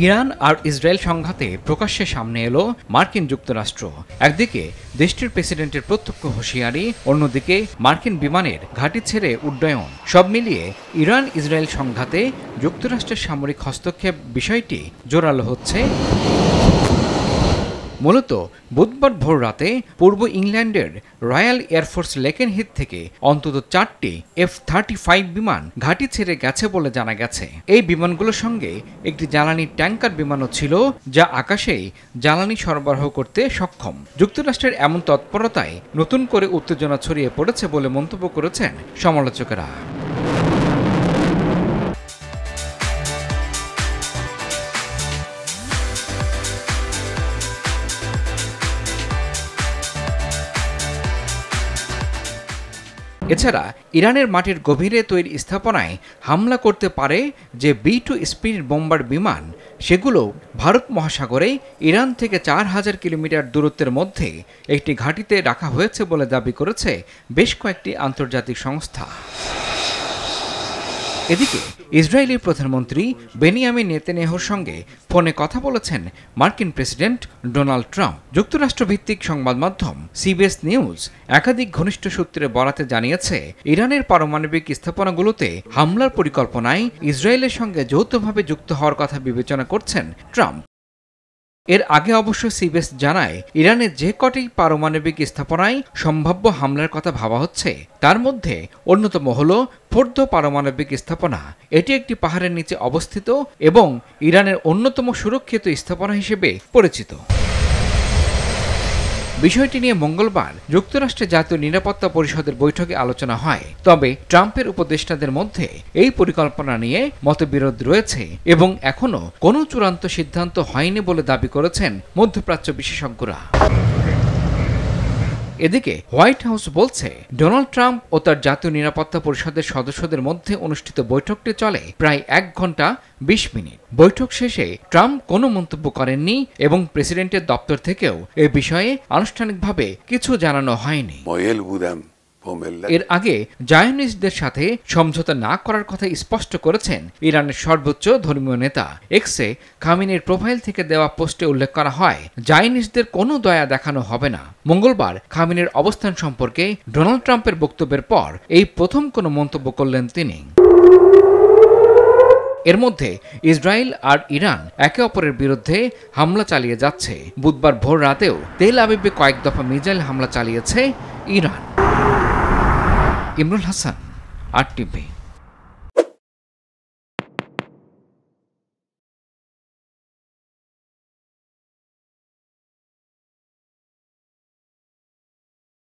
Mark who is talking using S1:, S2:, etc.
S1: Iran আর Israel সংঘাতে প্রকাশ্যে সামনে এলো মার্কিন যুক্তরাষ্ট্র। একদিকে দেশটির প্রেসিডেন্টের প্রত্যক্ষ হুঁশিয়ারি, অন্যদিকে মার্কিন বিমানের ঘাঁটি ছেড়ে উড্ডয়ন। সব মিলিয়ে ইরান ইসরায়েল সংঘাতে যুক্তরাষ্ট্রের সামরিক হস্তক্ষেপ বিষয়টি জোরালো হচ্ছে। মূলত বুধবার ভোর রাতে পূর্ব ইংল্যান্ডের রয়্যাল এয়ারফোর্স লেকেনহিথ থেকে অন্তত 4টি F-35 বিমান ঘাঁটি ছেড়ে গেছে বলে জানা গেছে। এই বিমানগুলোর সঙ্গে একটি জ্বালানি ট্যাঙ্কার বিমানও ছিল, যা আকাশেই জ্বালানি সরবরাহ করতে সক্ষম। যুক্তরাষ্ট্রের এমন তৎপরতায় নতুন করে উত্তেজনা ছড়িয়ে পড়েছে বলে মন্তব্য করেছেন সমালোচকেরা। এছাড়া ইরানের মাটির গভীরে তৈরি স্থাপনায় হামলা করতে পারে যে B-2 স্পিরিট বোম্বার বিমান, সেগুলো ভারত মহাসাগরে ইরান থেকে 4000 কিলোমিটার দূরত্বের মধ্যে একটি ঘাঁটিতে রাখা হয়েছে বলে দাবি করেছে বেশ কয়েকটি আন্তর্জাতিক সংস্থা। এদিকে ইসরায়েলি প্রধানমন্ত্রী বেনিয়ামিন নেতানিয়াহুর সঙ্গে ফোনে কথা বলেছেন মার্কিন প্রেসিডেন্ট ডোনাল্ড ট্রাম্প। যুক্তরাষ্ট্রভিত্তিক সংবাদ মাধ্যম CBS নিউজ একাধিক ঘনিষ্ঠ সূত্রে বরাতে জানিয়েছে, ইরানের পারমাণবিক স্থাপনাগুলোতে হামলার পরিকল্পনায় ইসরায়েলের সঙ্গে যৌথভাবে যুক্ত হওয়ার কথা বিবেচনা করছেন ট্রাম্প। এর আগে অবশ্য CBS জানায়, ইরানের যে কটি পারমাণবিক স্থাপনায় সম্ভাব্য হামলার কথা ভাবা হচ্ছে তার মধ্যে অন্যতম হল ফোর্দো পারমাণবিক স্থাপনা। এটি একটি পাহাড়ের নিচে অবস্থিত এবং ইরানের অন্যতম সুরক্ষিত স্থাপনা হিসেবে পরিচিত। বিষয়টি নিয়ে মঙ্গলবার যুক্তরাষ্ট্রের জাতীয় নিরাপত্তা পরিষদের বৈঠকে আলোচনা হয়। তবে ট্রাম্পের উপদেষ্টাদের মধ্যে এই পরিকল্পনা নিয়ে মতবিরোধ রয়েছে এবং এখনও কোনো চূড়ান্ত সিদ্ধান্ত হয়নি বলে দাবি করেছেন মধ্যপ্রাচ্য বিশেষজ্ঞরা। এদিকে হোয়াইট হাউস বলছে, ডোনাল্ড ট্রাম্প ও তার জাতীয় নিরাপত্তা পরিষদের সদস্যদের মধ্যে অনুষ্ঠিত বৈঠকটি চলে প্রায় 1 ঘন্টা 20 মিনিট। বৈঠক শেষে ট্রাম্প কোনো মন্তব্য করেননি এবং প্রেসিডেন্টের দপ্তর থেকেও এ বিষয়ে আনুষ্ঠানিকভাবে কিছু জানানো হয়নি। এর আগে জায়নিস্টদের সাথে সমঝোতা না করার কথা স্পষ্ট করেছেন ইরানের সর্বোচ্চ ধর্মীয় নেতা। এক্সে খামেনির প্রোফাইল থেকে দেওয়া পোস্টে উল্লেখ করা হয়, জায়নিস্টদের কোনো দয়া দেখানো হবে না। মঙ্গলবার খামেনির অবস্থান সম্পর্কে ডোনাল্ড ট্রাম্পের বক্তব্যের পর এই প্রথম কোনো মন্তব্য করলেন তিনি। এর মধ্যে ইসরায়েল আর ইরান একে অপরের বিরুদ্ধে হামলা চালিয়ে যাচ্ছে। বুধবার ভোর রাতেও তেল আবিবে কয়েক দফা মিসাইল হামলা চালিয়েছে ইরান। ইমরুল হাসান, RTV।